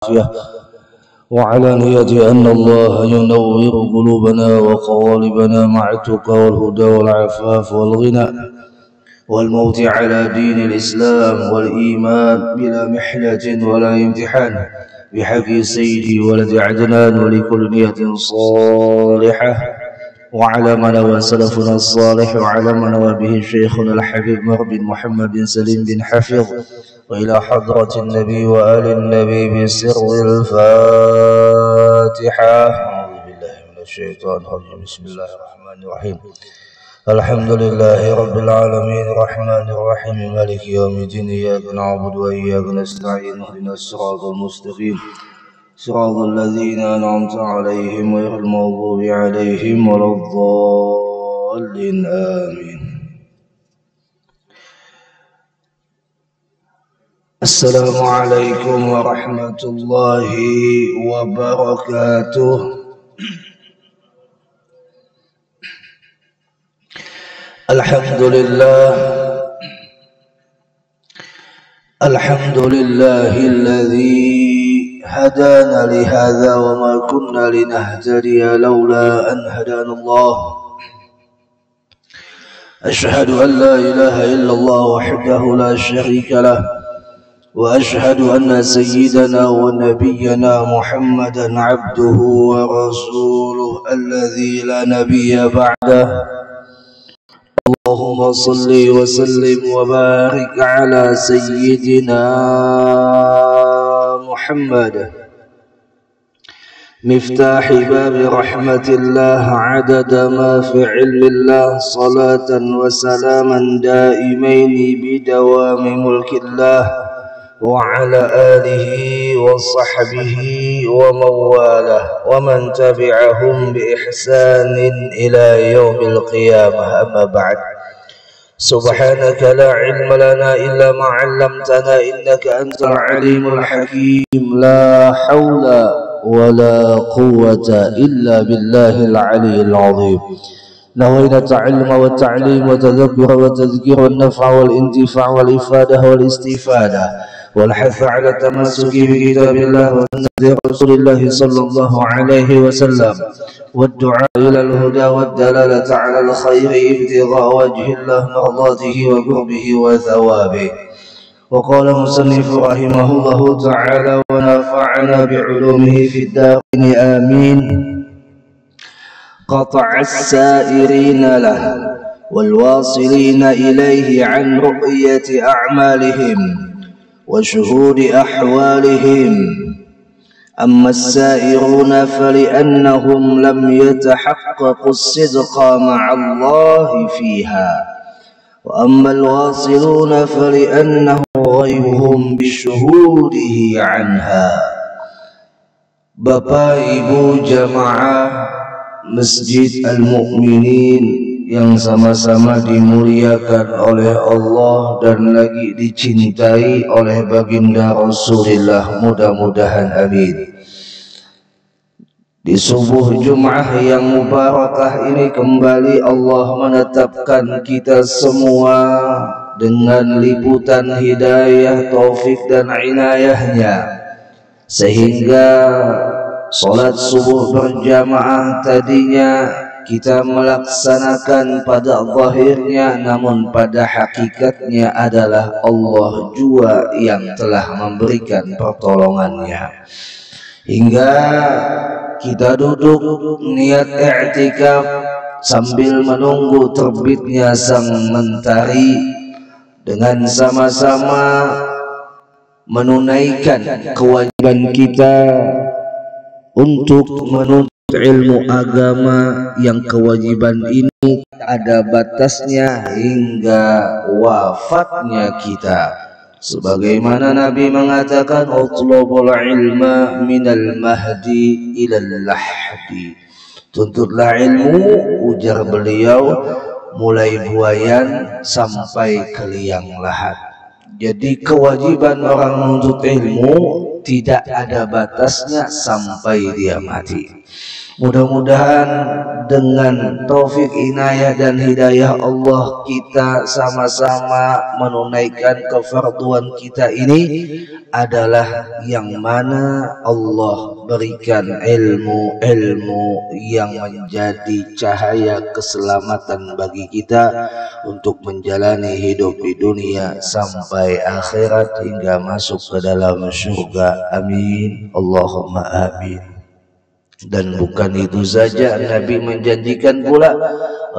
والعافية، وعلانية أن الله ينور قلوبنا وقوالبنا مع التقى والهدى والعفاف والغنى والموت على دين الإسلام والإيمان بلا محنة ولا امتحان، بحق سيدي ولد عدنان ولكل نية صالحة، وعلى ما نوى سلفنا الصالح، وعلى ما نوى به شيخنا الحبيب مر بن محمد بن سليم بن حفظ، وإلى حضرة النبي وآل النبي بسر الفاتحة. أعوذ بالله من الشيطان الرجيم. بسم الله الرحمن الرحيم. الحمد لله رب العالمين الرحمن الرحيم مالك يوم الدين، إياك نعبد وإياك نستعين، اهدنا الصراط المستقيم صراط الذين أنعمت عليهم غير المغضوب عليهم ولا الضالين، آمين. السلام عليكم ورحمة الله وبركاته. الحمد لله الذي هدانا لهذا وما كنا لنهتدي لولا أن هدانا الله. أشهد أن لا إله إلا الله وحده لا شريك له، وأشهد أن سيدنا ونبينا محمدا عبده ورسوله الذي لا نبي بعده. اللهم صل وسلم وبارك على سيدنا محمد مفتاح باب رحمة الله عدد ما في علم الله، صلاة وسلاما دائمين بدوام ملك الله، وعلى آله وصحبه ومن والاه ومن تبعهم بإحسان إلى يوم القيامة. أما بعد، سبحانك لا علم لنا إلا ما علمتنا إنك أنت العليم الحكيم. لا حول ولا قوة إلا بالله العلي العظيم. نوينا العلم والتعليم وتذكر والتذكير والنفع والانتفاع والإفادة والاستفادة والحث على التمسك بكتاب الله وسنة رسول الله صلى الله عليه وسلم، والدعاء إلى الهدى والدلالة على الخير ابتغاء وجه الله مرضاته وقربه وثوابه. وقال المصنف رحمه الله تعالى: ونفعنا بعلومه في الدارين آمين. قطع السائرين له والواصلين إليه عن رؤية أعمالهم وشهود أحوالهم. أما السائرون فلأنهم لم يتحققوا الصدق مع الله فيها، وأما الواصلون فلأنه غيرهم بشهوده عنها. Bapak Ibu jamaah Masjid Al-Mu'minin yang sama-sama dimuliakan oleh Allah dan lagi dicintai oleh baginda Rasulullah, mudah-mudahan amin. Di subuh Jum'ah yang mubarakah ini kembali Allah menetapkan kita semua dengan liputan hidayah, taufik dan inayahnya, sehingga salat subuh berjamaah tadinya kita melaksanakan pada zahirnya, namun pada hakikatnya adalah Allah jua yang telah memberikan pertolongannya. Hingga kita duduk niat i'tikaf sambil menunggu terbitnya sang mentari, dengan sama-sama menunaikan kewajiban kita untuk menuntut ilmu agama, yang kewajiban ini ada batasnya hingga wafatnya kita. Sebagaimana Nabi mengatakan, utlubul ilma minal mahdi ilal lahdi. Tuntutlah ilmu, ujar beliau, mulai buayan sampai ke liang lahat. Jadi kewajiban orang menuntut ilmu tidak ada batasnya sampai dia mati. Mudah-mudahan dengan taufik inayah dan hidayah Allah kita sama-sama menunaikan kefarduan kita ini adalah yang mana Allah berikan ilmu yang menjadi cahaya keselamatan bagi kita untuk menjalani hidup di dunia sampai akhirat hingga masuk ke dalam surga. Amin Allahumma amin. Dan bukan itu saja, Nabi menjanjikan pula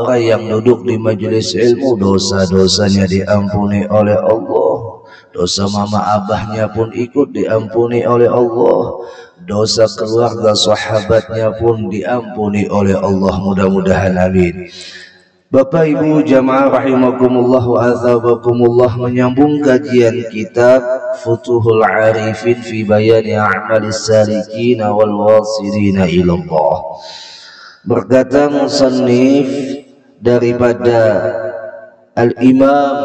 orang yang duduk di majelis ilmu dosa-dosanya diampuni oleh Allah, dosa mama abahnya pun ikut diampuni oleh Allah, dosa keluarga sahabatnya pun diampuni oleh Allah. Mudah-mudahan amin. Bapak Ibu jamaah rahimakumullah wa azabakumullah, menyambung kajian kitab Futuhul Arifin fi bayani a'malis salikin wal wasilin ilallah. Berkata musannif daripada Al-Imam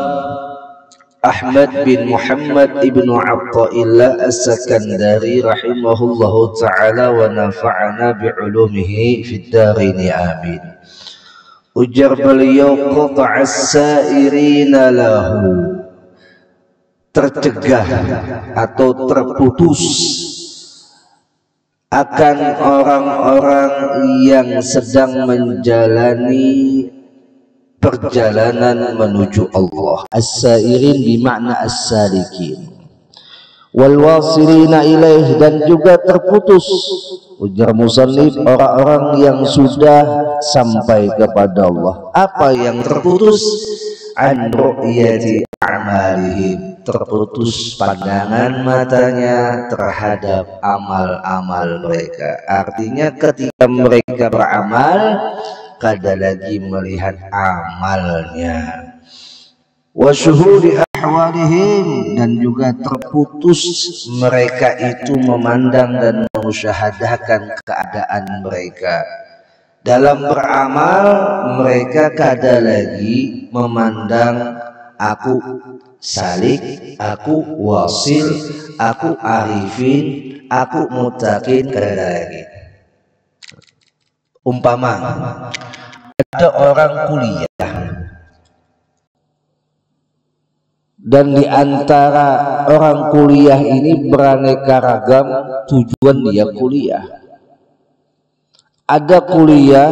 Ahmad bin Muhammad ibnu Athaillah As-Sakandari rahimahullahu ta'ala wa nafa'ana bi'ulumihi fid darini amin. Ujar beliau, qata'as sairina lahu, tercegah atau terputus akan orang-orang yang sedang menjalani perjalanan menuju Allah. As-sairin bermakna as-salikin, wal wasilina ilaih, dan juga terputus, ujar musannif, orang-orang yang sudah sampai kepada Allah. Apa yang terputus? An ru'yati a'malihim, terputus pandangan matanya terhadap amal-amal mereka. Artinya ketika mereka beramal, kada lagi melihat amalnya. Wa syuhudi ahwalihim, dan juga terputus mereka itu memandang dan mengusyahadahkan keadaan mereka. Dalam beramal mereka kada lagi memandang aku salik, aku wasil, aku arifin, aku mutakin, kada lagi. Umpama ada orang kuliah, dan di antara orang kuliah ini beraneka ragam tujuan dia kuliah. Ada kuliah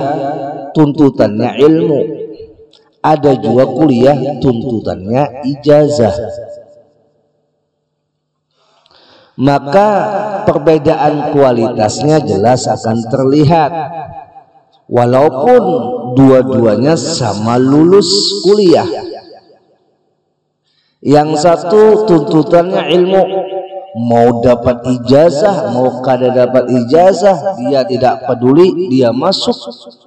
tuntutannya ilmu, ada juga kuliah tuntutannya ijazah. Maka perbedaan kualitasnya jelas akan terlihat. Walaupun dua-duanya sama lulus kuliah, yang satu tuntutannya ilmu, mau dapat ijazah mau kada dapat ijazah dia tidak peduli, dia masuk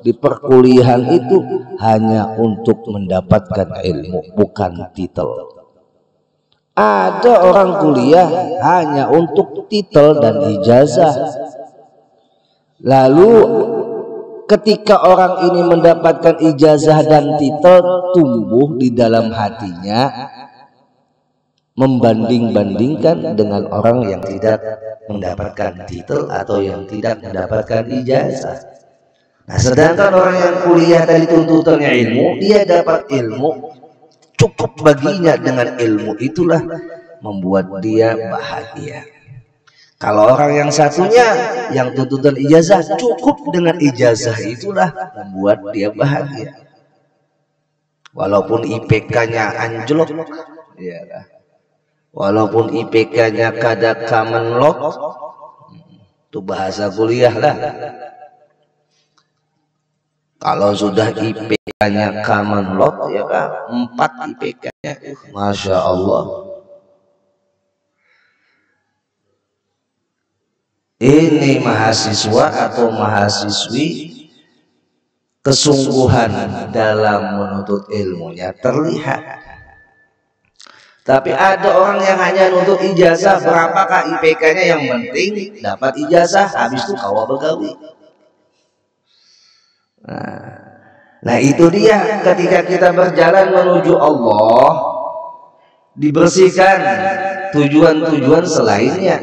di perkuliahan itu hanya untuk mendapatkan ilmu, bukan titel. Ada orang kuliah hanya untuk titel dan ijazah. Lalu ketika orang ini mendapatkan ijazah dan titel, tumbuh di dalam hatinya membanding-bandingkan dengan orang yang tidak mendapatkan titel atau yang tidak mendapatkan ijazah. Nah, sedangkan orang yang kuliah dari tuntutannya ilmu, dia dapat ilmu, cukup baginya dengan ilmu itulah membuat dia bahagia. Kalau orang yang satunya yang tuntutan ijazah, cukup dengan ijazah itulah membuat dia bahagia. Walaupun IPK-nya anjlok, ya kan? Walaupun IPK-nya kada kamenlok, itu bahasa kuliah lah. Kalau sudah IPK-nya kamenlok, ya kan, 4 IPK-nya, Masya Allah. Ini mahasiswa atau mahasiswi kesungguhan dalam menuntut ilmunya terlihat. Tapi ada orang yang hanya nuntut ijazah, berapakah IPK-nya, yang penting dapat ijazah, habis itu kawa begawi. Nah itu dia, ketika kita berjalan menuju Allah, dibersihkan tujuan-tujuan selainnya.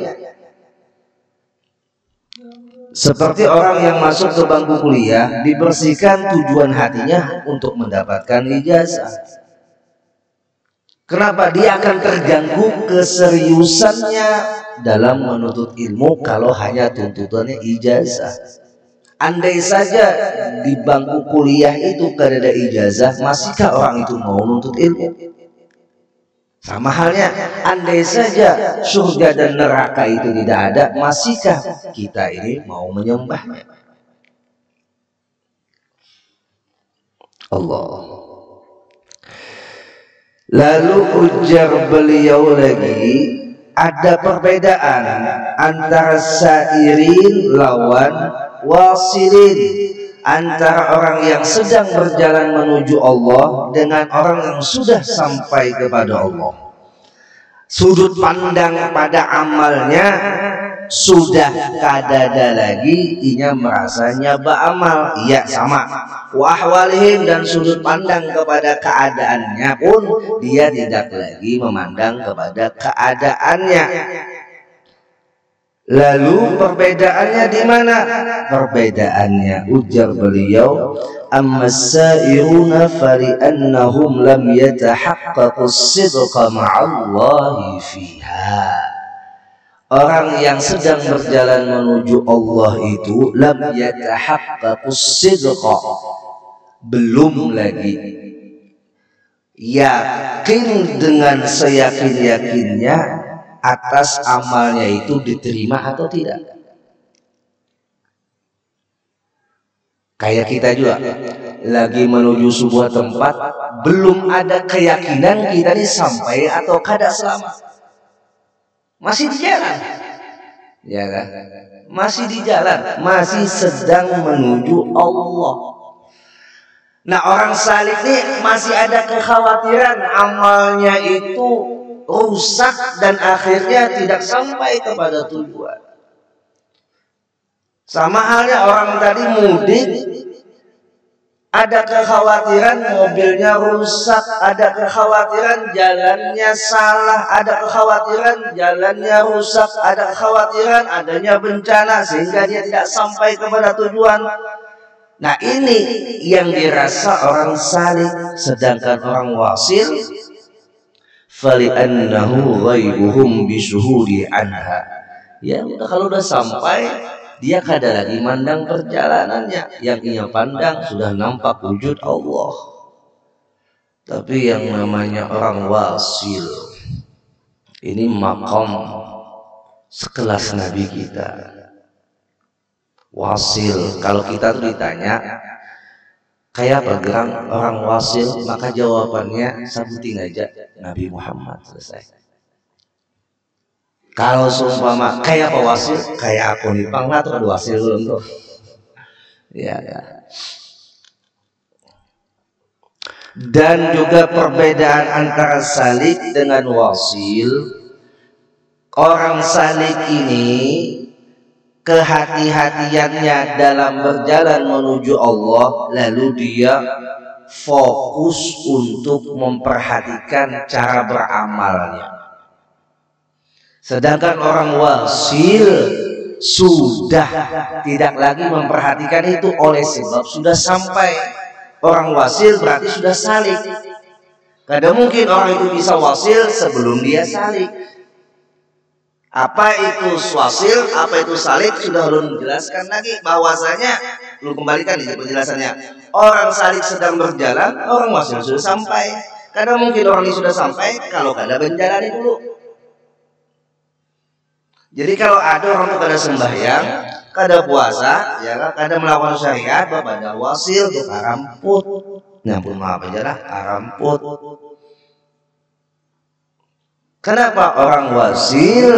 Seperti orang yang masuk ke bangku kuliah, dibersihkan tujuan hatinya untuk mendapatkan ijazah. Kenapa? Dia akan terganggu keseriusannya dalam menuntut ilmu kalau hanya tuntutannya ijazah. Andai saja di bangku kuliah itu tidak ada ijazah, masihkah orang itu mau menuntut ilmu? Sama halnya, andai saja surga dan neraka itu tidak ada, masihkah kita ini mau menyembahnya? Allah. Lalu ujar beliau lagi, ada perbedaan antara sairin lawan wasilin, antara orang yang sedang berjalan menuju Allah dengan orang yang sudah sampai kepada Allah. Sudut pandang pada amalnya sudah kadada lagi, inya merasanya beramal, iya sama. Wa ahwalihim, dan sudut pandang kepada keadaannya pun dia tidak lagi memandang kepada keadaannya. Lalu perbedaannya di mana? Perbedaannya, ujar beliau, ammas-sa'iruna fali'annahum lam yatahaqqaqu as-sidqa ma'allahi fiha. Orang yang sedang berjalan menuju Allah itu lam yatahaqqaqu as-sidqa, belum lagi yakin dengan seyakin-yakinnya atas amalnya itu diterima atau tidak. Kayak kita juga lagi menuju sebuah tempat, belum ada keyakinan kita ini sampai atau kada selamat, masih di jalan, ya kan? Masih di jalan, masih sedang menuju Allah. Nah, orang salik ini masih ada kekhawatiran amalnya itu rusak dan akhirnya tidak sampai kepada tujuan. Sama halnya orang tadi mudik, ada kekhawatiran mobilnya rusak, ada kekhawatiran jalannya salah, ada kekhawatiran jalannya rusak, ada kekhawatiran adanya bencana sehingga dia tidak sampai kepada tujuan. Nah, ini yang dirasa orang salik. Sedangkan orang wasil, fali'annahu ghaibuhum bisuhudi anha, ya udah, kalau udah sampai dia kada lagi mandang perjalanannya, yang ia pandang sudah nampak wujud Allah. Tapi yang namanya orang wasil ini maqam sekelas Nabi kita. Wasil, kalau kita tuh ditanya kayak apa gerang orang wasil, maka jawabannya sebutin aja Nabi Muhammad, selesai. Kalau seumpama kayak apa wasil, kayak aku nih panglah tuh ada wasil belum tuh, ya. Dan juga perbedaan antara salik dengan wasil, orang salik ini kehati-hatiannya dalam berjalan menuju Allah, lalu dia fokus untuk memperhatikan cara beramalnya. Sedangkan orang wasil sudah tidak lagi memperhatikan itu, oleh sebab sudah sampai. Orang wasil berarti sudah salik. Kadang mungkin orang itu bisa wasil sebelum dia salik. Apa itu wasil, apa itu salik, sudah ulun jelaskan lagi bahwasanya, lu kembalikan di penjelasannya. Orang salik sedang berjalan, orang wasil sudah sampai. Karena mungkin orang ini sudah sampai kalau kada menjalani dulu. Jadi kalau ada orang itu kada sembahyang, kada puasa, ya kan, kada melakukan syariat, bapak wasil untuk haramput. Nyampun maaf aja lah, haramput. Kenapa orang wasil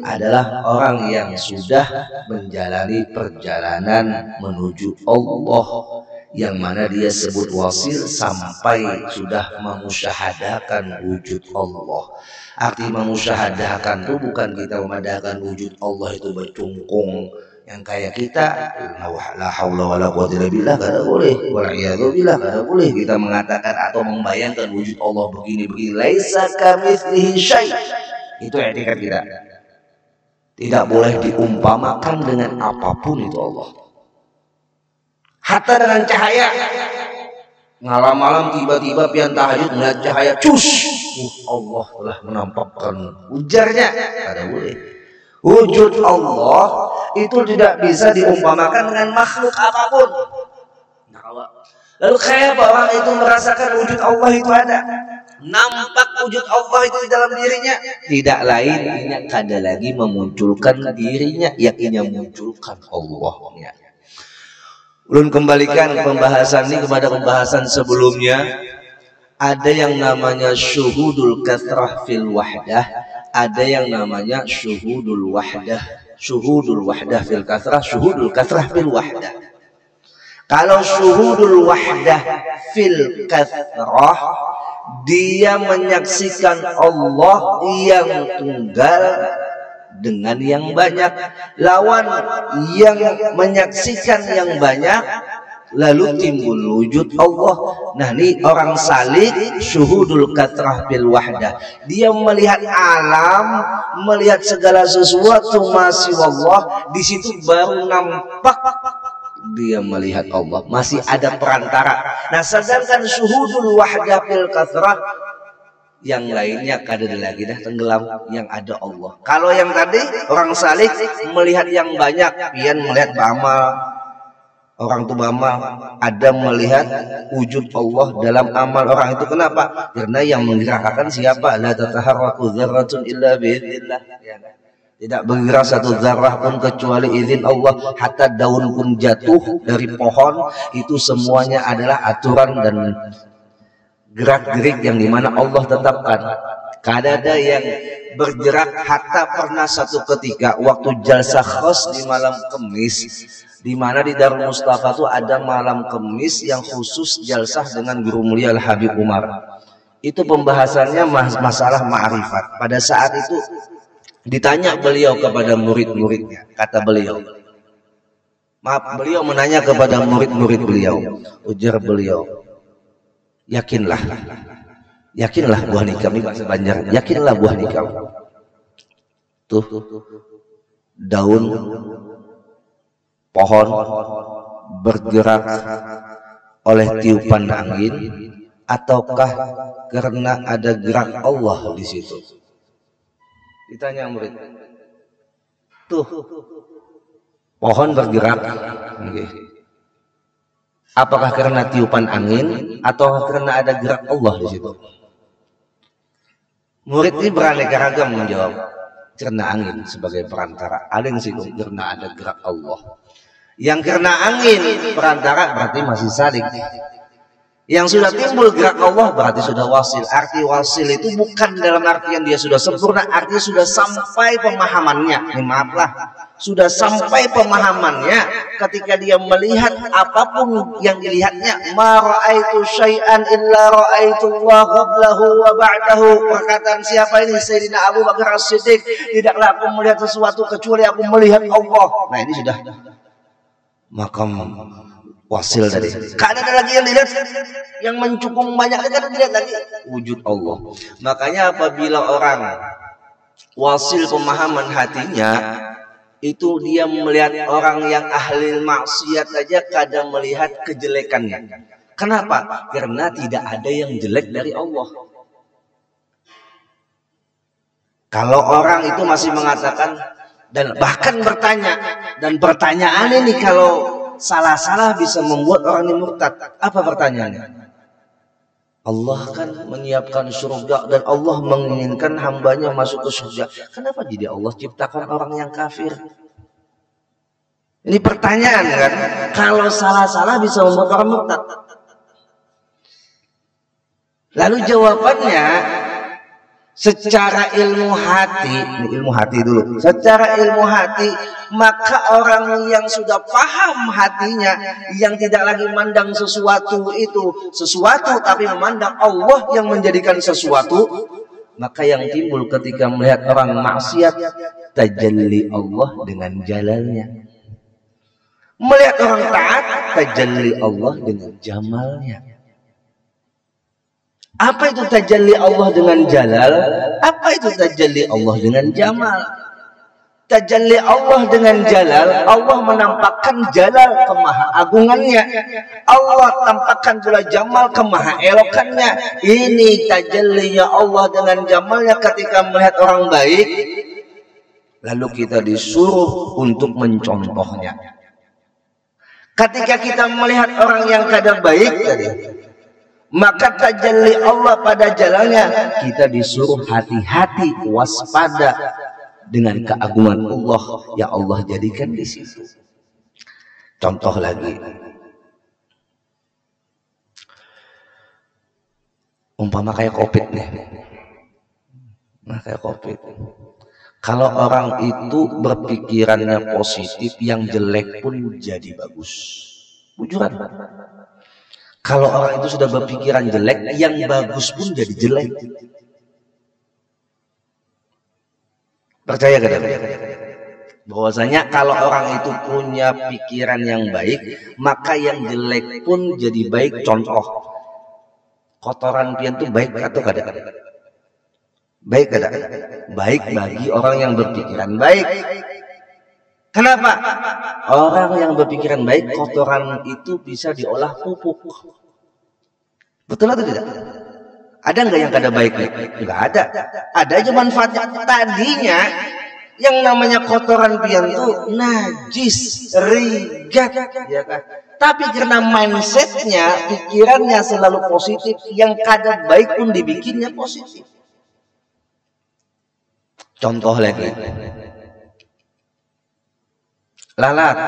adalah orang yang sudah menjalani perjalanan menuju Allah, yang mana dia sebut wasil sampai sudah memusyahadakan wujud Allah. Arti memusyahadakan itu bukan kita memadahkan wujud Allah itu bercungkung yang kayak kita la haula wala quwwata illa billah, kada boleh, wal'iyadu billah, kada boleh kita mengatakan atau membayangkan wujud Allah begini-begini. Laisa kamitslihi syai', itu etikat kita. Tidak boleh diumpamakan dengan apapun itu Allah. Hatta dengan cahaya. Malam-malam tiba-tiba pian tahajud melihat cahaya, cus, Allah telah menampakkan ujarnya. Tidak boleh. Wujud Allah itu tidak bisa diumpamakan dengan makhluk apapun. Lalu kayak orang itu merasakan wujud Allah itu ada, nampak wujud Allah itu di dalam dirinya, tidak lain ada lagi memunculkan dirinya, yakni memunculkan Allahnya. Ulun kembalikan pembahasan ini kepada pembahasan sebelumnya. Ada yang namanya syuhudul kathrah fil wahdah, ada yang namanya syuhudul wahdah. Syuhudul wahdah fil kathrah, syuhudul kathrah fil wahdah. Kalau syuhudul wahdah fil kathrah, dia menyaksikan Allah yang tunggal dengan yang banyak. Lawan yang menyaksikan yang banyak, lalu timbul wujud Allah. Nah, ini orang salik syuhudul kathrah bil wahdah. Dia melihat alam, melihat segala sesuatu masih Allah. Di situ baru nampak dia melihat Allah. Masih ada perantara. Nah, sedangkan syuhudul wahdah bil kathrah, yang lainnya kada lagi dah tenggelam, yang ada Allah. Kalau yang tadi orang salik melihat yang banyak, pian melihat bama, orang tu bama ada melihat wujud Allah dalam amal orang itu. Kenapa? Karena yang menggerakkan siapa? La tataharraku dzarratun illa biidznillah. Tidak bergerak satu zarrah pun kecuali izin Allah. Hatta daun pun jatuh dari pohon, itu semuanya adalah aturan dan gerak-gerik yang dimana Allah tetapkan. Kada ada yang bergerak. Hatta pernah satu ketika waktu jalsah khos di malam Kemis, di mana di Darul Mustafa itu ada malam Kemis yang khusus jalsah dengan Guru Mulia Al Habib Umar. Itu pembahasannya masalah ma'rifat. Pada saat itu ditanya beliau kepada murid-muridnya, kata beliau, maaf, beliau menanya kepada murid-murid beliau, ujar beliau, yakinlah buah nikam, ini bahasa Banjar, yakinlah buah nikam. Tuh daun pohon bergerak oleh tiupan angin, ataukah karena ada gerak Allah di situ? Ditanya murid. Tuh pohon bergerak, apakah karena tiupan angin atau karena ada gerak Allah di situ? Murid ini beraneka ragam menjawab, karena angin sebagai perantara. Ada yang situ karena ada gerak Allah. Yang karena angin perantara berarti masih salik. Yang sudah timbul gerak Allah berarti sudah wasil. Arti wasil itu bukan dalam artian dia sudah sempurna, artinya sudah sampai pemahamannya. Maaflah, sudah sampai pemahamannya ketika dia melihat apapun yang dilihatnya. Ma ra'aitu syai'an illa ra'aitu Allah qablahu wa ba'dahu. Perkataan siapa ini? Sayyidina Abu Bakar As-Siddiq. Tidaklah aku melihat sesuatu kecuali aku melihat Allah. Nah, ini sudah makam wasil tadi. Karena ada lagi yang dilihat, yang mencukung banyak kan dilihat lagi wujud Allah. Makanya apabila orang wasil pemahaman hatinya, itu dia melihat orang yang ahli maksiat aja kadang melihat kejelekannya. Kenapa? Karena tidak ada yang jelek dari Allah. Kalau orang itu masih mengatakan dan bahkan bertanya, dan pertanyaan ini kalau salah-salah bisa membuat orang ini murtad. Apa pertanyaannya? Allah kan menyiapkan surga dan Allah menginginkan hambanya masuk ke surga. Kenapa jadi Allah ciptakan orang yang kafir? Ini pertanyaan kan? Kalau salah-salah bisa membuat orang murtad. Lalu jawabannya, secara ilmu hati dulu. Secara ilmu hati, maka orang yang sudah paham hatinya, yang tidak lagi memandang sesuatu itu sesuatu, tapi memandang Allah yang menjadikan sesuatu, maka yang timbul ketika melihat orang maksiat, tajalli Allah dengan jalalnya. Melihat orang taat, tajalli Allah dengan jamalnya. Apa itu tajalli Allah dengan jalal? Apa itu tajalli Allah dengan jamal? tajalli Allah dengan jalal, Allah menampakkan jalal kemahaagungannya. Allah tampakkan pula jamal kemahaelokannya. Ini tajallinya Allah dengan jamalnya ketika melihat orang baik, lalu kita disuruh untuk mencontohnya. Ketika kita melihat orang yang kada baik tadi, maka tajalli Allah pada jalannya, kita disuruh hati-hati, waspada dengan keagungan Allah yang Allah jadikan di situ. Contoh lagi, umpama kayak COVID nih. Nah, kayak COVID. Kalau orang itu berpikirannya positif, yang jelek pun jadi bagus. Bujuran. Kalau orang itu sudah berpikiran jelek, yang bagus pun jadi jelek. Percaya kan? Bahwasanya kalau orang itu punya pikiran yang baik, maka yang jelek pun jadi baik. Contoh, kotoran pian itu baik atau kada? Baik kada? Baik bagi orang yang berpikiran baik. Kenapa? Orang yang berpikiran baik, kotoran itu bisa diolah pupuk. Betul atau tidak? Ada nggak yang kada baik? Nggak ada. Ada aja manfaatnya. Tadinya yang namanya kotoran pian itu najis, rigat, ya kan? Tapi karena mindsetnya, pikirannya selalu positif, yang kada baik pun dibikinnya positif. Contoh lagi, lalat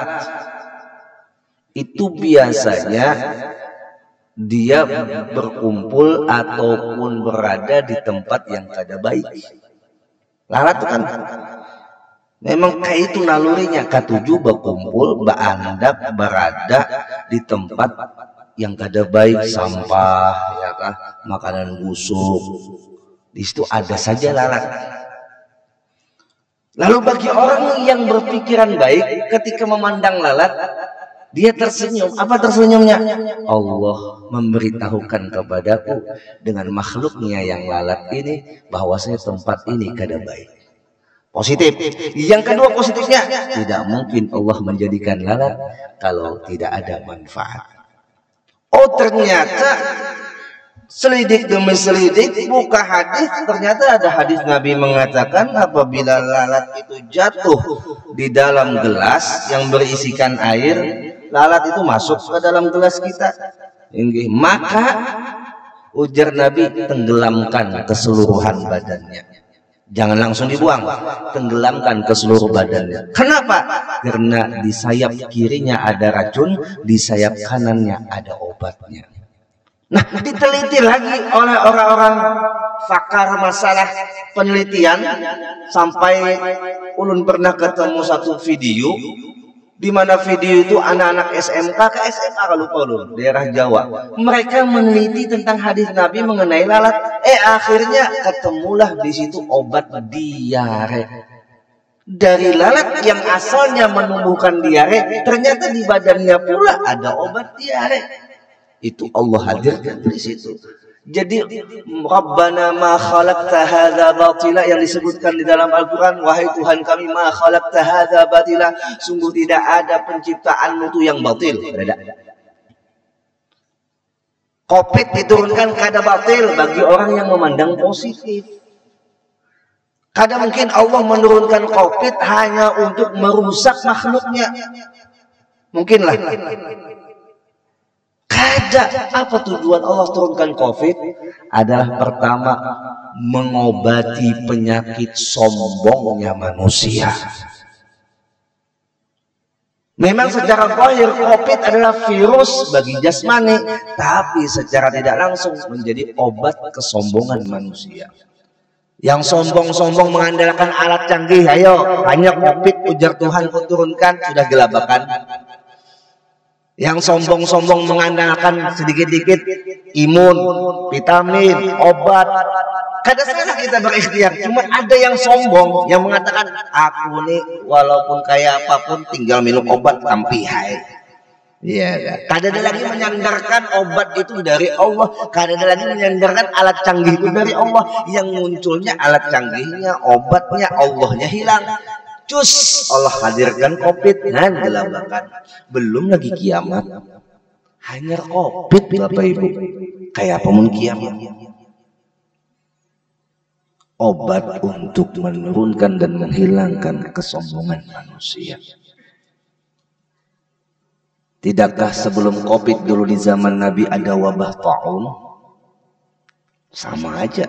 itu biasanya dia berkumpul ataupun berada di tempat yang kada baik. Lalat itu kan memang kayak itu nalurinya, katuju berkumpul, berandap, berada di tempat yang kada baik, sampah, ya kan, makanan busuk. Di situ ada saja lalat. Lalu bagi orang yang berpikiran baik, ketika memandang lalat, dia tersenyum. Apa tersenyumnya? Allah memberitahukan kepadaku dengan makhluknya yang lalat ini, bahwasanya tempat ini kada baik. Positif. Yang kedua positifnya, tidak mungkin Allah menjadikan lalat kalau tidak ada manfaat. Oh, ternyata selidik demi selidik, buka hadis, ternyata ada hadis Nabi mengatakan apabila lalat itu jatuh di dalam gelas yang berisikan air, lalat itu masuk ke dalam gelas kita, maka ujar Nabi, tenggelamkan keseluruhan badannya. Jangan langsung dibuang, tenggelamkan ke seluruh badannya. Kenapa? Karena di sayap kirinya ada racun, di sayap kanannya ada obatnya. Nah, diteliti lagi oleh orang-orang pakar masalah penelitian, sampai ulun pernah ketemu satu video, di mana video itu anak-anak SMK ke SMA kalau lupa ulun, daerah Jawa. Mereka meneliti tentang hadis Nabi mengenai lalat. Akhirnya ketemulah di situ obat diare. Dari lalat yang asalnya menumbuhkan diare, ternyata di badannya pula ada obat diare. Itu Allah hadirkan di situ. Jadi Rabbana ma khalaqta hadza batila, yang disebutkan di dalam Al-Qur'an, wahai Tuhan kami, ma khalaqta hadza batila, sungguh tidak ada penciptaanmu itu yang batil. Ada. Covid diturunkan kada batil bagi orang yang memandang positif. Kada mungkin Allah menurunkan Covid hanya untuk merusak makhluknya. Mungkinlah. Kada. Apa tujuan Allah turunkan Covid? Adalah pertama, mengobati penyakit sombongnya manusia. Memang secara zahir Covid adalah virus bagi jasmani, tapi secara tidak langsung menjadi obat kesombongan manusia. Yang sombong-sombong mengandalkan alat canggih, ayo banyak Covid ujar Tuhan ku turunkan, sudah gelabakan. Yang sombong-sombong mengandalkan sedikit-dikit imun, vitamin, obat. Kadang salah kita berikhtiar. Cuma ada yang sombong yang mengatakan, aku nih walaupun kayak apapun tinggal minum obat tampi hai. Iya. Kadang ada lagi menyandarkan obat itu dari Allah. Kadang ada lagi menyandarkan alat canggih itu dari Allah. Yang munculnya alat canggihnya, obatnya, Allahnya hilang. Cus Allah hadirkan COVID dan gelabakan. Belum lagi kiamat. Hanya COVID Bapak Ibu. Kayak apa mun kiamat? Obat untuk menurunkan dan menghilangkan kesombongan manusia. Tidakkah sebelum COVID dulu di zaman Nabi ada wabah taun? Sama aja.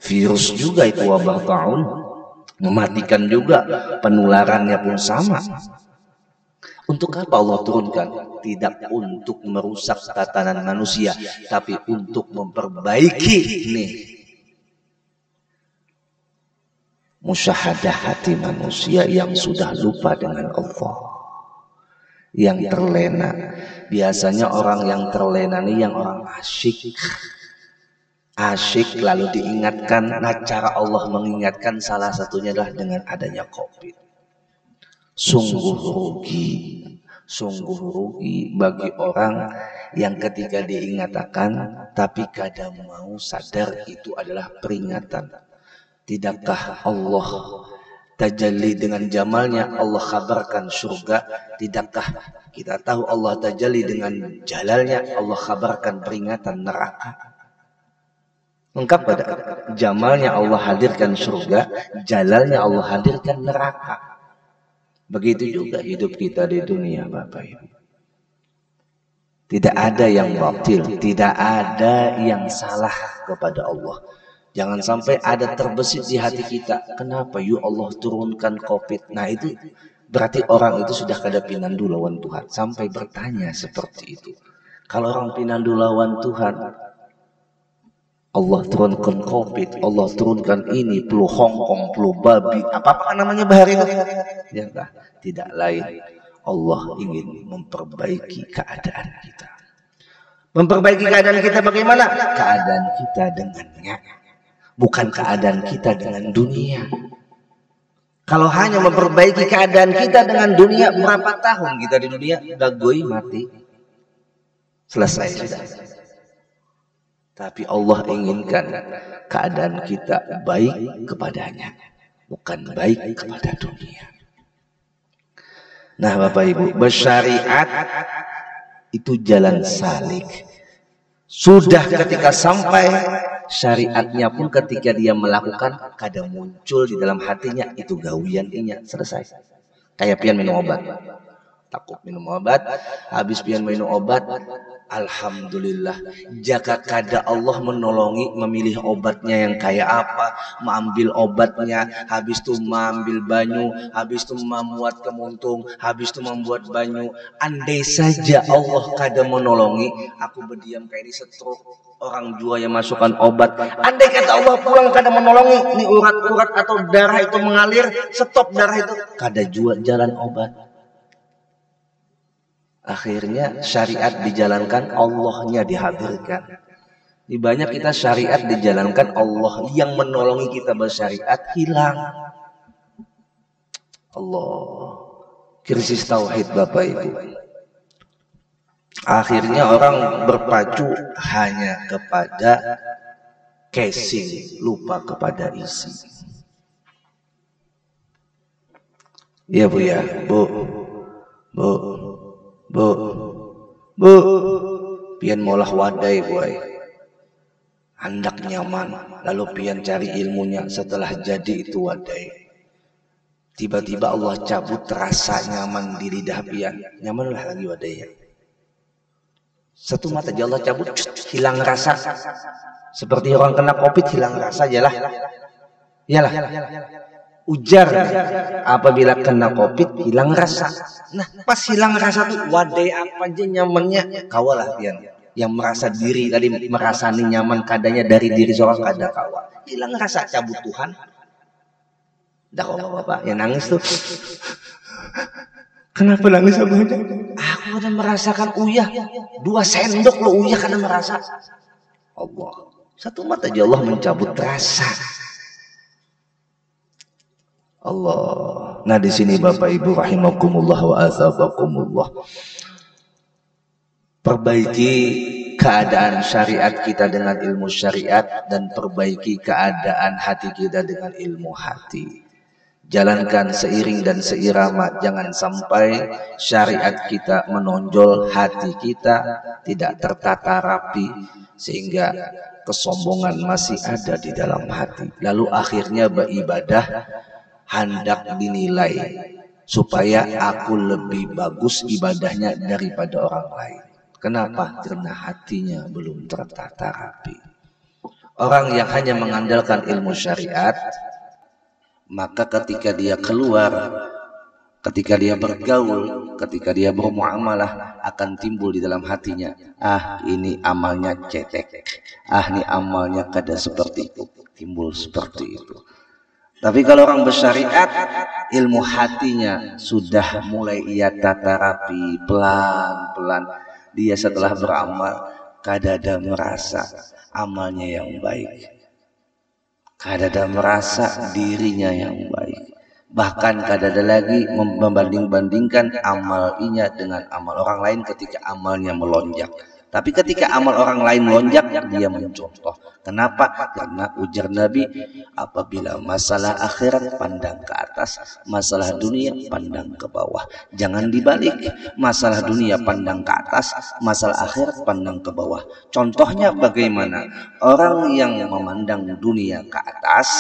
Virus juga itu wabah taun. Mematikan juga. Penularannya pun sama. Untuk apa Allah turunkan? Tidak untuk merusak tatanan manusia. Tapi untuk memperbaiki nih. Musyahadah hati manusia yang sudah lupa dengan Allah. Yang terlena. Biasanya orang yang terlena ini yang orang asyik. Asyik lalu diingatkan. Nah, cara Allah mengingatkan salah satunya adalah dengan adanya COVID. Sungguh rugi bagi orang yang ketika diingatkan tapi kadang mau sadar itu adalah peringatan. Tidakkah Allah tajalli dengan jamalnya, Allah kabarkan surga? Tidakkah kita tahu Allah tajalli dengan jalalnya, Allah kabarkan peringatan neraka? Lengkap pada jamalnya Allah hadirkan surga, jalalnya Allah hadirkan neraka. Begitu juga hidup kita di dunia Bapak Ibu. Tidak ada yang batil, tidak ada yang salah kepada Allah. Jangan sampai ada terbesit di hati kita, kenapa ya Allah turunkan COVID? Nah itu berarti orang itu sudah kada pinandu lawan Tuhan. Sampai bertanya seperti itu. Kalau orang pinandu lawan Tuhan, Allah turunkan COVID, Allah turunkan ini, flu Hongkong, flu babi, apa-apa namanya bahari itu. Ya, tidak lain. Allah ingin memperbaiki keadaan kita. Memperbaiki keadaan kita bagaimana? Keadaan kita dengannya. Bukan keadaan kita dengan dunia. Kalau hanya memperbaiki keadaan kita dengan dunia, berapa tahun kita di dunia? Dagoi mati. Selesai sudah. Tapi Allah inginkan keadaan kita baik kepadanya, bukan baik kepada dunia. Nah Bapak Ibu, bersyariat itu jalan salik. Sudah ketika sampai syariatnya pun ketika dia melakukan kadang muncul di dalam hatinya itu gawian inya, selesai. Kayak pian minum obat. Takut minum obat, habis pian minum obat, alhamdulillah. Jika kada Allah menolongi memilih obatnya yang kayak apa, mengambil obatnya, habis itu mengambil banyu, habis itu membuat kemuntung, habis itu membuat banyu. Andai saja Allah kada menolongi, aku berdiam kayak ini stroke. Orang jua yang masukkan obat. Andai kata Allah pulang kada menolongi, ini urat-urat atau darah itu mengalir, stop darah itu, kada jua jalan obat. Akhirnya syariat dijalankan, Allahnya dihadirkan. Di banyak kita syariat dijalankan, Allah yang menolongi kita bersyariat hilang. Allah, krisis tauhid Bapak Ibu. Akhirnya orang berpacu hanya kepada casing, lupa kepada isi. Ya Bu ya, Bu, pian molah wadai boy, hendak nyaman, lalu pian cari ilmunya. Setelah jadi itu wadai, tiba-tiba Allah cabut rasa nyaman di lidah pian, nyamanlah lagi wadai ya. Satu mata aja Allah cabut, hilang rasa. Seperti orang kena COVID hilang rasa ajalah. Iyalah. Ujar apabila kena COVID hilang rasa. Nah pas hilang rasa tuh wadai apa aja nyamannya kawalah pian. Yang merasa diri tadi merasani nyaman kadanya dari diri seorang kada kawal. Hilang rasa cabut Tuhan. Dah kok bapak yang nangis tuh. Kenapa nangis abang? Aku ada merasakan uyah 2 sendok lo uyah karena merasa. Allah satu mata aja Allah mencabut rasa. Allah. Nah di sini Bapak Ibu rahimakumullah wa azabakumullah. Perbaiki keadaan syariat kita dengan ilmu syariat dan perbaiki keadaan hati kita dengan ilmu hati. jalankan seiring dan seirama. Jangan sampai syariat kita menonjol, hati kita tidak tertata rapi sehingga kesombongan masih ada di dalam hati. Lalu akhirnya beribadah hendak dinilai supaya aku lebih bagus ibadahnya daripada orang lain. Kenapa? Karena hatinya belum tertata rapi. Orang yang hanya mengandalkan ilmu syariat, maka ketika dia keluar, ketika dia bergaul, ketika dia bermuamalah, akan timbul di dalam hatinya, ini amalnya cetek, ini amalnya kada seperti itu, timbul seperti itu. Tapi kalau orang bersyariat, ilmu hatinya sudah mulai ia tata rapi, pelan-pelan. Dia setelah beramal, kadada merasa amalnya yang baik, kadada merasa dirinya yang baik. Bahkan kadada lagi membanding-bandingkan amalnya dengan amal orang lain ketika amalnya melonjak. Tapi ketika amal orang lain melonjak, dia mencontoh. Kenapa? Karena ujar Nabi, apabila masalah akhirat pandang ke atas, masalah dunia pandang ke bawah. Jangan dibalik, masalah dunia pandang ke atas, masalah akhirat pandang ke bawah. Contohnya bagaimana? Orang yang memandang dunia ke atas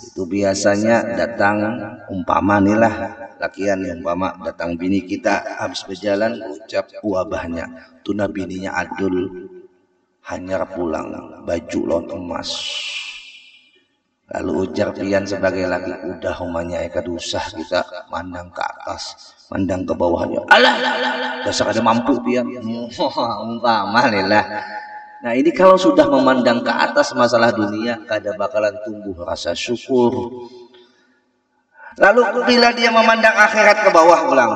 itu biasanya datang, umpama inilah lakian, umpama datang bini kita habis berjalan, ucap wabahnya, tuna bininya adul, hanyar pulang, baju lon emas. Lalu ujar pian sebagai laki, udah umanya eka dusah kita mandang ke atas, mandang ke bawahnya, alah dasar ada mampu pian. Umpama inilah. Nah ini kalau sudah memandang ke atas masalah dunia, kada bakalan tumbuh rasa syukur. Lalu bila dia memandang akhirat ke bawah pulang,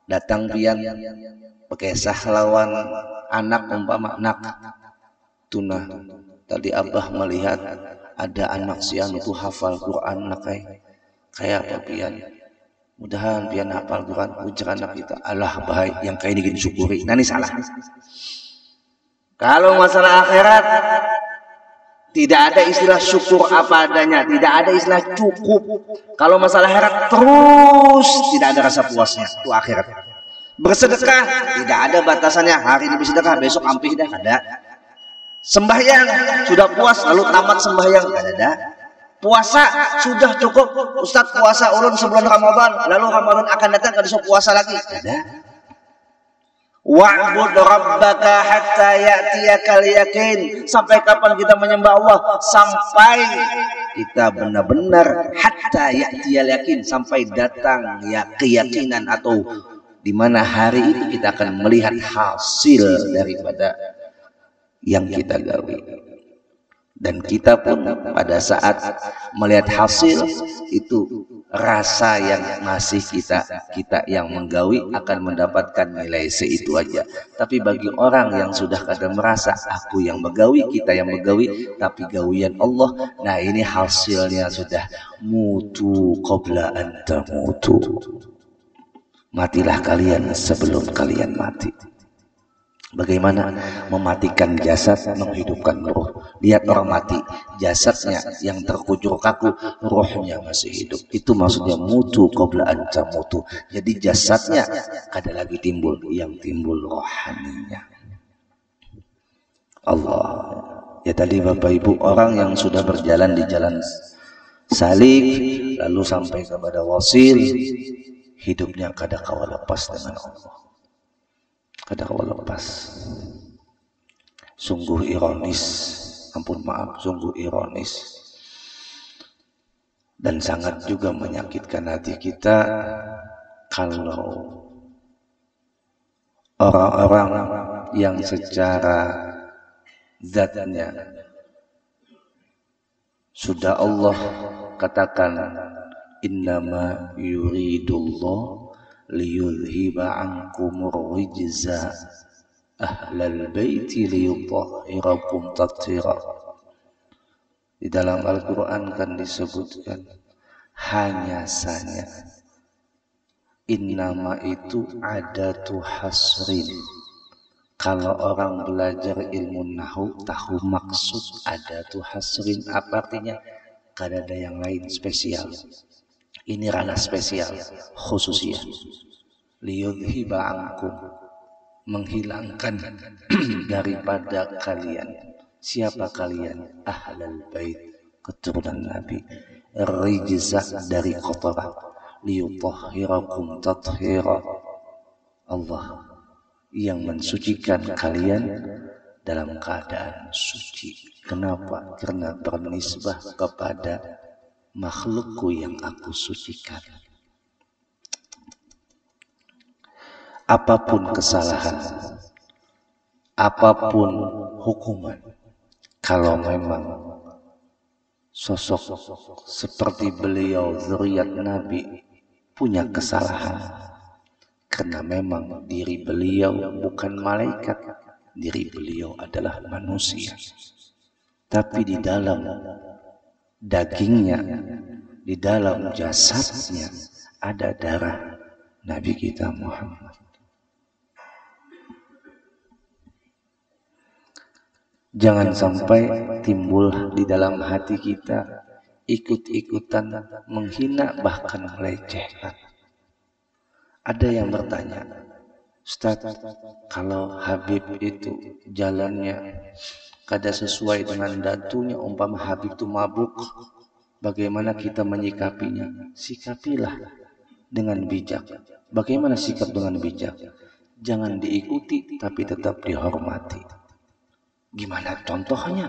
datang pian bekesah lawan anak, umpama nak tuna, tadi abah melihat ada anak si anu tuh hafal Quran, nak kayak apa pian, mudahan pian hafal Quran. Ujar anak kita, alah baik yang kayak ini disyukuri. Nah ini salah. Kalau masalah akhirat tidak ada istilah syukur apa adanya, tidak ada istilah cukup. Kalau masalah akhirat terus tidak ada rasa puasnya, itu akhirat. Bersedekah tidak ada batasannya, hari ini bersedekah, besok ampih dah, ada. Sembahyang sudah puas lalu tamat sembahyang, ada. Puasa sudah cukup, Ustadz puasa ulun sebulan Ramadan, lalu Ramadan akan datang kada puasa lagi, ada. Wa'bud rabbaka hatta ya'tiyakal yakin. Sampai kapan kita menyembah Allah? Sampai kita benar-benar hatta ya'tiyal yakin, sampai datang ya keyakinan, atau di mana hari itu kita akan melihat hasil daripada yang kita gawi. Dan kita pun pada saat melihat hasil itu, rasa yang masih kita yang menggawi akan mendapatkan nilai seitu aja. Tapi bagi orang yang sudah kadang merasa aku yang menggawi, kita yang menggawi, tapi gawian Allah, nah ini hasilnya sudah mutu qabla an tamutu. Matilah kalian sebelum kalian mati. Bagaimana mematikan jasad, menghidupkan roh. Lihat orang mati, jasadnya yang terkujur kaku, rohnya masih hidup. Itu maksudnya mutu qabla an tamutu. Jadi jasadnya kada lagi timbul, yang timbul rohaninya. Allah. Ya tadi Bapak Ibu, orang yang sudah berjalan di jalan salik lalu sampai kepada wasil, hidupnya kada kawa lepas dengan Allah. Kada kawa lepas. Sungguh ironis, ampun maaf, sungguh ironis dan sangat juga menyakitkan hati kita kalau orang-orang yang secara zatnya sudah Allah katakan, innama yuridullah liyudhiba ankumur rijza ahlal baiti liyutahhirakum tathira. Di dalam Al-Quran kan disebutkan hanya saja, innama itu adatu hasrin. Kalau orang belajar ilmu nahu tahu maksud adatu hasrin apa artinya. kada ada yang lain spesial. Ini ranah spesial, khususiyah. Liyudhiba ankum, menghilangkan daripada kalian. Siapa kalian? Ahlal bait, keturunan Nabi. Rijza, dari kotoran. Liyutahhirakum tathhira. Allah yang mensucikan kalian dalam keadaan suci. Kenapa? Karena bernisbah kepada makhlukku yang aku sucikan. Apapun kesalahan, apapun hukuman, kalau memang sosok seperti beliau zuriat Nabi punya kesalahan, karena memang diri beliau bukan malaikat, diri beliau adalah manusia. Tapi di dalam dagingnya, di dalam jasadnya ada darah Nabi kita Muhammad. Jangan sampai timbul di dalam hati kita ikut-ikutan menghina bahkan melecehkan. Ada yang bertanya, Ustaz, kalau Habib itu jalannya kada sesuai dengan datunya, umpama Habib itu mabuk, bagaimana kita menyikapinya? Sikapilah dengan bijak. Bagaimana sikap dengan bijak? Jangan diikuti tapi tetap dihormati. Gimana contohnya?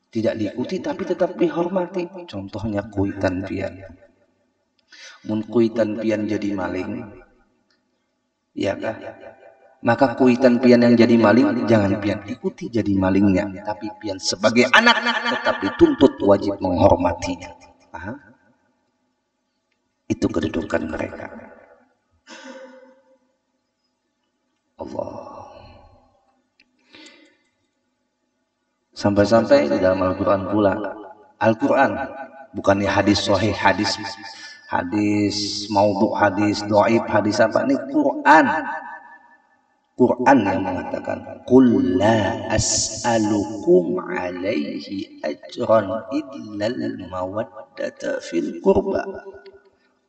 Tidak diikuti tapi tetap dihormati. Contohnya kuitan pian. Mun kuitan pian jadi maling, ya kah? Maka kuitan pian yang jadi maling, jangan pian ikuti jadi malingnya, tapi pian sebagai anak tetap dituntut wajib menghormatinya. Paham? Itu kedudukan mereka. Allah. Sampai-sampai di dalam Al-Quran pula. Al-Quran bukannya hadis sahih, hadis maudhu, hadis dhaif, hadis apa, ini Quran. Quran yang mengatakan, qul la as'alukum alaihi ajran illal mawaddata fil qurba.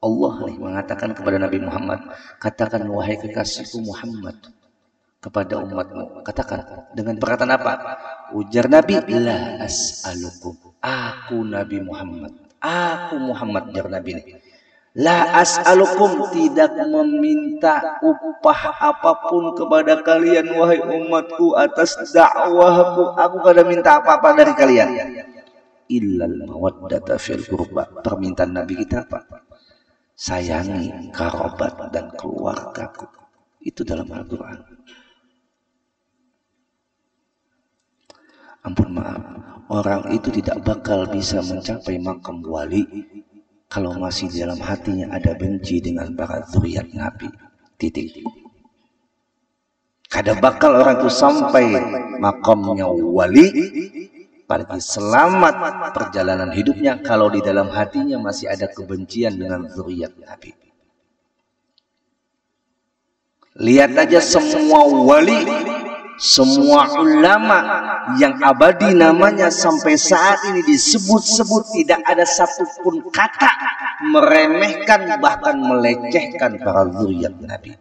Allah nih mengatakan kepada Nabi Muhammad, katakan wahai kekasihku Muhammad kepada umatmu, katakan dengan perkataan apa? Ujar Nabi, la as'alukum, aku Nabi Muhammad, aku Muhammad, jar Nabi ini, la as'alukum, tidak meminta upah apapun kepada kalian wahai umatku atas dakwahku, aku kada minta apa-apa dari kalian, illal mawaddata fil qurba. Permintaan Nabi kita apa? Sayangi kerabat dan keluargaku. Itu dalam Al-Quran. Ampun maaf, orang itu tidak bakal bisa mencapai makam wali kalau masih di dalam hatinya ada benci dengan para zuriat Nabi. Titik. Kada bakal orang itu sampai makamnya wali, apalagi selamat perjalanan hidupnya, kalau di dalam hatinya masih ada kebencian dengan zuriat Nabi. Lihat aja semua wali, semua ulama yang abadi namanya sampai saat ini disebut-sebut, tidak ada satupun kata meremehkan bahkan melecehkan para zuriat Nabi.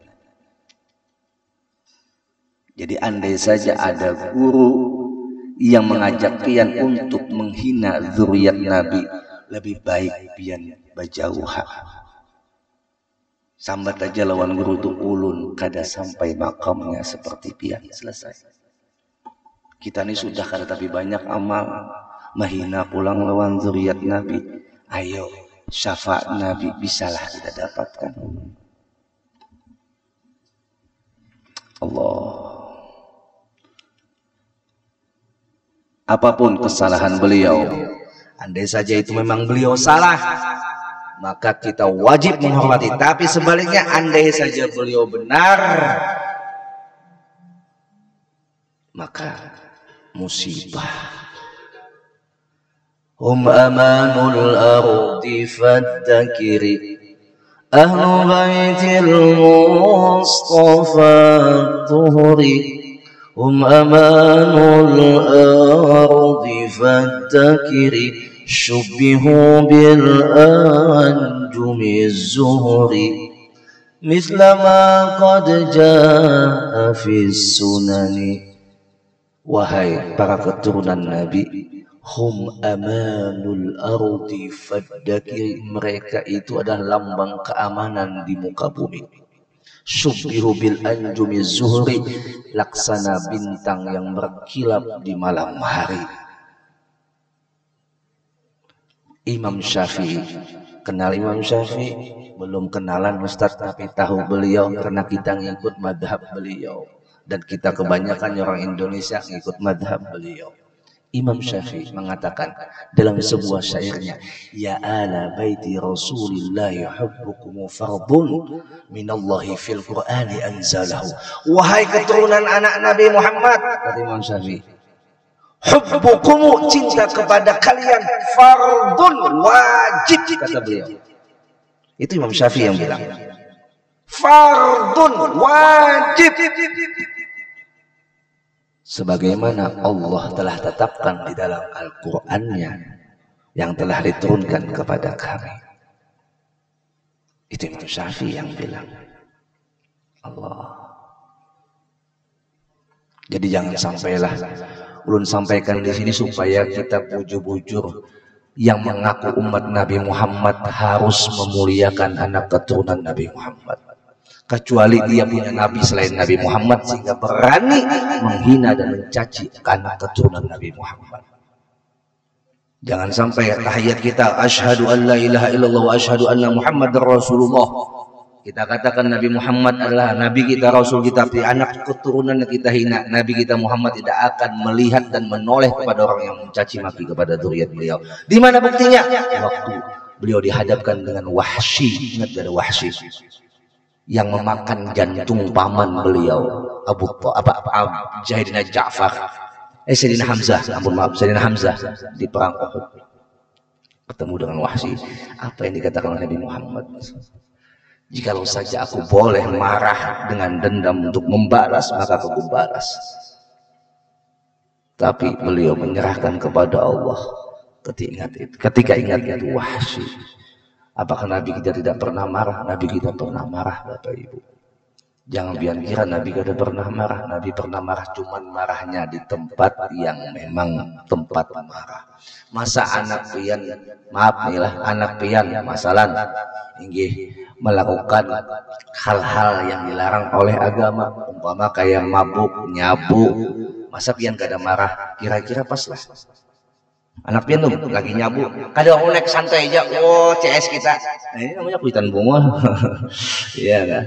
Jadi andai saja ada guru yang mengajak pian untuk menghina zuriat Nabi, lebih baik pian berjauhan. Sambat aja lawan guru itu ulun, kada sampai makamnya seperti pian, selesai. Kita ini sudah kada tapi banyak amal, mahina pulang lawan zuriat Nabi. Ayo syafaat Nabi bisalah kita dapatkan. Allah. Apapun kesalahan beliau, andai saja itu memang beliau salah, maka kita wajib menghormati. Tapi sebaliknya, andai saja beliau benar, maka musibah. Hum amanul ardi fadzakiri ahlu baitil mustafa tuhri. Hum amanul ardi fadzakiri syubbihu bil anjumi zuhri misla ma qad jaa fi sunani. Wahai para keturunan Nabi, hum amanul ardi faddakir, mereka itu adalah lambang keamanan di muka bumi. Syubbihu bil anjumi zuhri, laksana bintang yang berkilap di malam hari. Imam Syafi'i, kenal Imam Syafi'i? Belum kenalan Ustaz, tapi tahu beliau karena kita ngikut madhab beliau. Dan kita kebanyakan orang Indonesia ngikut madhab beliau. Imam Syafi'i mengatakan dalam sebuah syairnya, ya ala baiti Rasulillah hubbukum fardun minallahi fil Qur'ani anzalahu. Wahai keturunan anak Nabi Muhammad, kata Imam Syafi'i, hubbukum, cinta kepada kalian, fardun, wajib, kata beliau. Itu Imam Syafi'i yang bilang, fardun, wajib, sebagaimana Allah telah tetapkan di dalam Al-Qur'annya yang telah diturunkan kepada kami. Itu Imam Syafi'i yang bilang. Allah. Jadi jangan sampailah ulun sampaikan di sini supaya kita bujur-bujur yang mengaku umat Nabi Muhammad harus memuliakan anak keturunan Nabi Muhammad. Kecuali dia punya nabi selain Nabi Muhammad sehingga berani menghina dan mencaci anak keturunan Nabi Muhammad. Jangan sampai tahiyat kita asyhadu an la ilaha illallah wa asyhadu anna Muhammadar Rasulullah, kita katakan Nabi Muhammad adalah nabi kita, rasul kita, tapi anak keturunan kita hina, Nabi kita Muhammad tidak akan melihat dan menoleh kepada orang yang mencaci maki kepada zuriat beliau. Di mana buktinya? Waktu beliau dihadapkan dengan Wahsy, ingat ada Wahsy yang memakan jantung paman beliau, Sayyidina Ja'far, Sayyidina Hamzah, ampun maaf, Sayyidina Hamzah di perang Uhud. Ketemu dengan Wahsy, apa yang dikatakan oleh Nabi Muhammad? Jikalau saja aku boleh marah dengan dendam untuk membalas, maka aku balas. Tapi beliau menyerahkan kepada Allah ketika ingat itu Wahsy. Apakah Nabi kita tidak pernah marah? Nabi kita pernah marah, Bapak Ibu. Jangan biar kira Nabi kita pernah marah. Nabi pernah marah, cuman marahnya di tempat yang memang tempat marah. Masa anak pian, maaf nih lah, anak pian masalah inggih melakukan hal-hal yang dilarang oleh agama, umpama kayak mabuk, nyabu, masa pian kada marah? Kira-kira pas lah. Anak pian tuh lagi nyabu, kada naik santai aja, oh CS kita. Nah ini namanya kuitan bunga. Iya kan?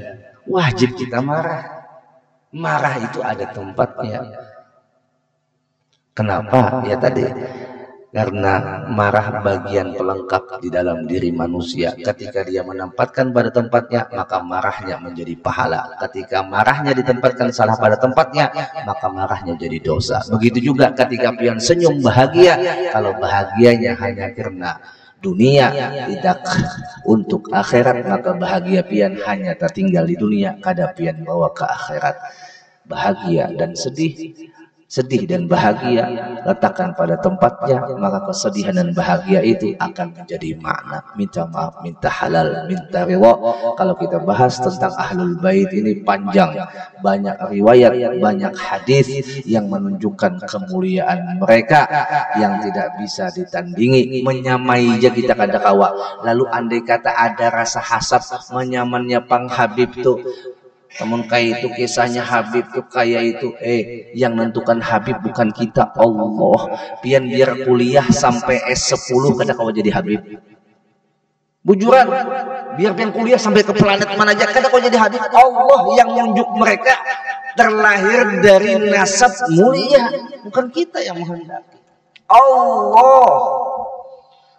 Wajib kita marah. Marah itu ada tempatnya. Kenapa? Ya tadi, karena marah bagian pelengkap di dalam diri manusia. Ketika dia menempatkan pada tempatnya, maka marahnya menjadi pahala. Ketika marahnya ditempatkan salah pada tempatnya, maka marahnya jadi dosa. Begitu juga ketika pian senyum bahagia, kalau bahagianya hanya karena dunia, tidak untuk akhirat, maka bahagia pian hanya tertinggal di dunia, kada pian bawa ke akhirat. Bahagia dan sedih dan bahagia letakkan pada tempatnya, maka kesedihan dan bahagia itu akan menjadi makna. Minta maaf, minta halal, minta ridha. Kalau kita bahas tentang Ahlul Bait ini panjang, banyak riwayat, banyak hadis yang menunjukkan kemuliaan mereka yang tidak bisa ditandingi. Menyamai aja kita kada kawa. Lalu andai kata ada rasa hasad menyamannya Pang Habib tuh, namun kayak itu kisahnya Habib tuh kayak itu, yang menentukan Habib bukan kita, Allah. Pian biar kuliah sampai S10 kada kau jadi Habib. Bujuran, biar pian kuliah sampai ke planet mana aja kada kau jadi Habib. Allah yang menunjuk mereka terlahir dari nasab mulia, bukan kita yang menghendaki. Allah.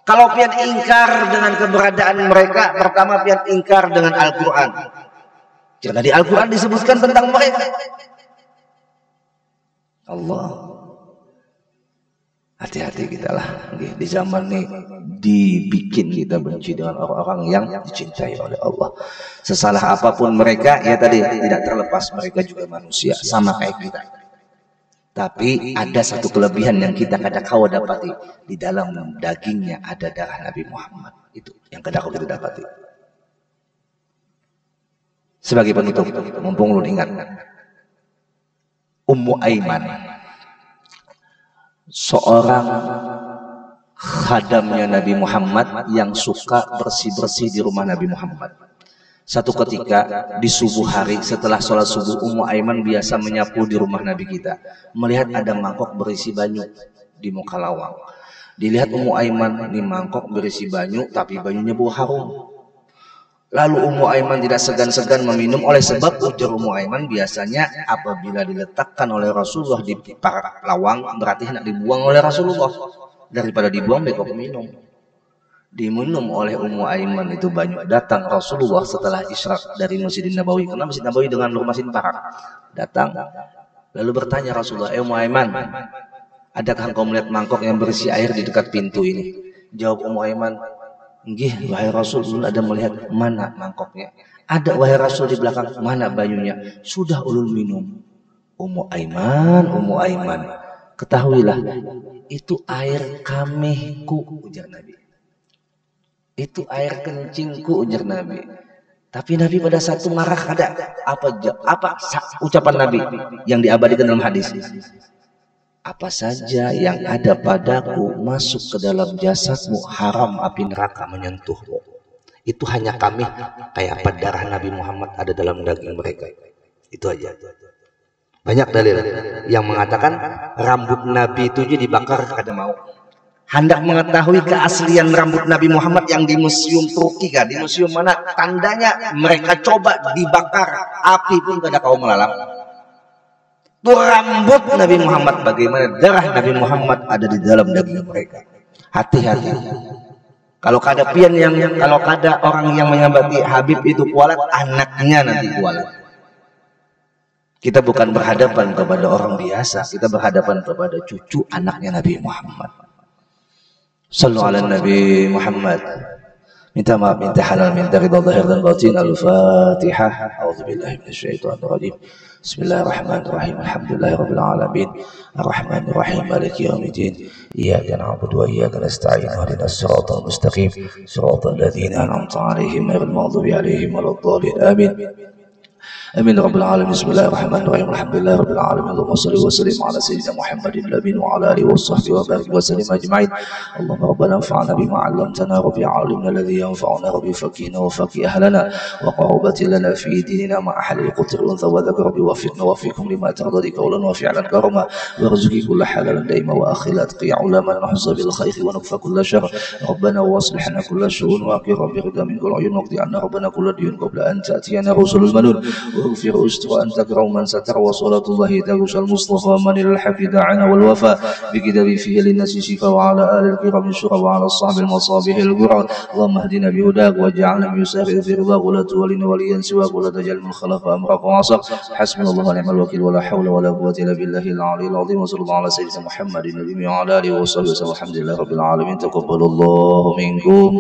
Kalau pian ingkar dengan keberadaan mereka, pertama pian ingkar dengan Al-Quran. Karena di Al-Quran disebutkan tentang mereka. Allah. Hati-hati kita lah. Di zaman ini dibikin kita benci dengan orang-orang yang dicintai oleh Allah. Sesalah apapun mereka, ya tadi tidak terlepas mereka juga manusia, sama kayak kita. Tapi ada satu kelebihan yang kita kadang kala dapati, di dalam dagingnya ada darah Nabi Muhammad. Itu yang kadang kala kita dapati. Sebagai penutup, mumpung lu ingat, Ummu Aiman, seorang khadamnya Nabi Muhammad yang suka bersih-bersih di rumah Nabi Muhammad. Satu ketika di subuh hari setelah sholat subuh, Ummu Aiman biasa menyapu di rumah Nabi kita. Melihat ada mangkok berisi banyu di muka lawang. Dilihat Ummu Aiman, ini mangkok berisi banyu tapi banyunya bau harum. Lalu Ummu Aiman tidak segan-segan meminum, oleh sebab ujar Ummu Aiman biasanya apabila diletakkan oleh Rasulullah di parak lawang berarti hendak dibuang oleh Rasulullah. Daripada dibuang mereka minum. Diminum oleh Ummu Aiman itu banyak. Datang Rasulullah setelah isyraq dari Masjid Nabawi, karena Masjid Nabawi dengan rumah parak. Datang lalu bertanya Rasulullah, Ummu Aiman, adakah engkau melihat mangkok yang berisi air di dekat pintu ini? Jawab Ummu Aiman, nggih wahai Rasul, ada melihat. Mana mangkoknya? Ada wahai Rasul di belakang. Mana banyunya? Sudah ulun minum. Ummu Aiman, ketahuilah itu air kamehku, ujar Nabi. Itu air kencingku, ujar Nabi. Tapi Nabi pada satu marah, ada apa ucapan Nabi yang diabadikan dalam hadis? Apa saja yang ada padaku masuk ke dalam jasadmu, haram api neraka menyentuhmu. Itu hanya kami, kayak apa darah Nabi Muhammad ada dalam daging mereka. Itu aja. Banyak dalil yang mengatakan rambut Nabi itu dibakar kada mau. Hendak mengetahui keaslian rambut Nabi Muhammad yang di museum Turki, kan? Di museum mana? Tandanya mereka coba dibakar, api pun kada kau melalang. Itu rambut Nabi Muhammad, bagaimana darah Nabi Muhammad ada di dalam daging mereka. Hati-hati. Kalau kada kalau kada orang yang menyambati Habib itu kualat, anaknya nanti kualat. Kita bukan berhadapan kepada orang biasa, kita berhadapan kepada cucu anaknya Nabi Muhammad. Sallu ala Nabi Muhammad. Minta maaf, minta halal, minta ridha zahir dan batin. Al-Fatihah. A'udzubillahi minasyaitonir rajim. Bismillahirrahmanirrahim. Alhamdulillahirabbil alamin. Arrahmanirrahim. Maliki yaumiddin. Iyyaka na'budu wa iyyaka nasta'in. Ihdinas siratal mustaqim. Siratal ladzina an'amta 'alaihim ghairil maghdubi 'alaihim waladdallin. Amin. آمين رب العالمين. بسم الله الرحمن الرحيم. الحمد لله رب العالمين. اللهم صل وسلم على سيدنا محمد النبي وعلى آله وصحبه وبارك وسلم أجمعين. اللهم ربنا انفعنا بما علمتنا، رب علمنا الذي ينفعنا، رب فقهنا وفقه أهلنا وقربت لنا في ديننا مع أهل القدر والأنثى وذكر، رب وفقنا وفقكم لما ترضى قولا وفعلا كرما، وارزقي كل حلال دائما وآخر أتقي علما نحظى بالخير ونكفى كل شر. ربنا واصلحنا كل شؤون واقي رب رضا من كل عيون، واقضي عنا ربنا كل ديون قبل أن تأتينا رسل المنون، واغفر استر أن تكرم من ستر، وصلاة الله تغش المصطفى من الحفظ عنا والوفاء بكتاب فيه للناس شفاء، وعلى آل الكرام الشرى، وعلى الصحب المصابيح القرى. اللهم اهدنا بهداك واجعلنا من يسافر في رضاك، ولا تولنا وليا سواك، ولا تجعل من خلف أمرك وعصاك. حسبنا الله ونعم الوكيل، ولا حول ولا قوة إلا بالله العلي العظيم. وصلى الله على سيدنا محمد النبي وعلى آله وصحبه وسلم. الحمد لله رب العالمين. تقبل الله منكم.